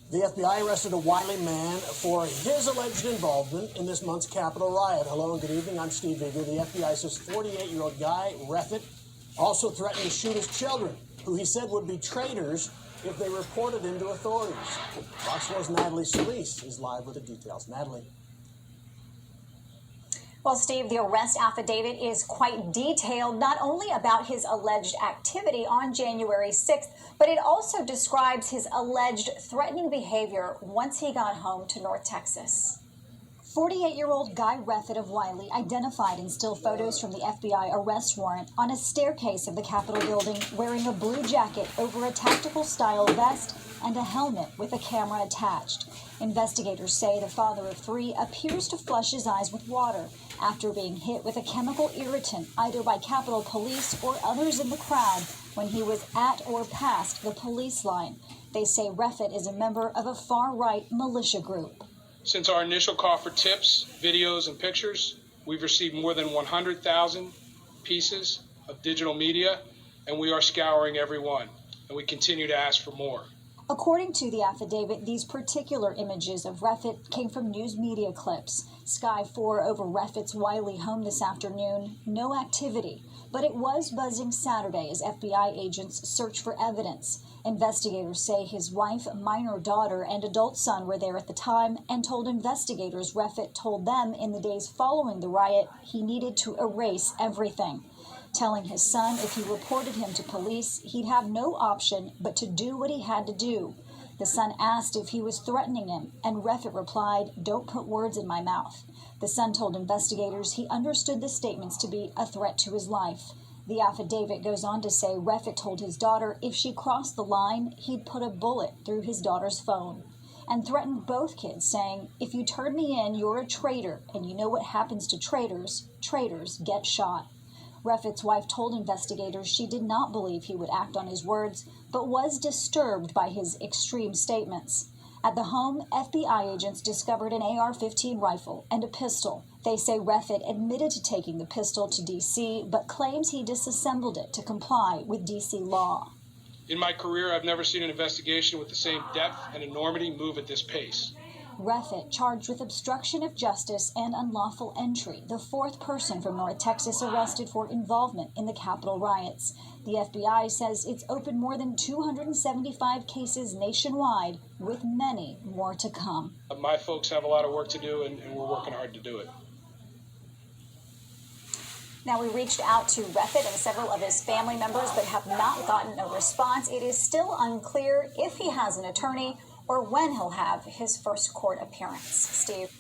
The FBI arrested a Wiley man for his alleged involvement in this month's Capitol riot. Hello and good evening. I'm Steve Vigor. The FBI says 48-year-old Guy Reffit also threatened to shoot his children, who he said would be traitors if they reported him to authorities. Fox 4's Natalie Solis is live with the details. Natalie. Well, Steve, the arrest affidavit is quite detailed, not only about his alleged activity on January 6th, but it also describes his alleged threatening behavior once he got home to North Texas. 48-year-old Guy Reffit of Wiley identified in still photos from the FBI arrest warrant on a staircase of the Capitol building wearing a blue jacket over a tactical-style vest and a helmet with a camera attached. Investigators say the father of three appears to flush his eyes with water after being hit with a chemical irritant either by Capitol Police or others in the crowd when he was at or past the police line. They say Reffit is a member of a far-right militia group. Since our initial call for tips, videos, and pictures, we've received more than 100,000 pieces of digital media, and we are scouring every one, and we continue to ask for more. According to the affidavit, these particular images of Reffit came from news media clips. Sky 4 over Reffit's Wiley home this afternoon, no activity, but it was buzzing Saturday as FBI agents search for evidence. Investigators say his wife, minor daughter, and adult son were there at the time and told investigators Reffit told them in the days following the riot he needed to erase everything, telling his son if he reported him to police, he'd have no option but to do what he had to do. The son asked if he was threatening him, and Reffit replied, "Don't put words in my mouth." The son told investigators he understood the statements to be a threat to his life. The affidavit goes on to say Reffit told his daughter if she crossed the line, he'd put a bullet through his daughter's phone, and threatened both kids, saying, "If you turn me in, you're a traitor, and you know what happens to traitors. Traitors get shot." Reffit's wife told investigators she did not believe he would act on his words, but was disturbed by his extreme statements. At the home, FBI agents discovered an AR-15 rifle and a pistol. They say Reffit admitted to taking the pistol to D.C., but claims he disassembled it to comply with D.C. law. In my career, I've never seen an investigation with the same depth and enormity move at this pace. Reffit charged with obstruction of justice and unlawful entry, the fourth person from North Texas arrested for involvement in the Capitol riots. The FBI says it's opened more than 275 cases nationwide, with many more to come. My folks have a lot of work to do, and we're working hard to do it. Now, we reached out to Reffit and several of his family members, but have not gotten a response. It is still unclear if he has an attorney or when he'll have his first court appearance. Steve.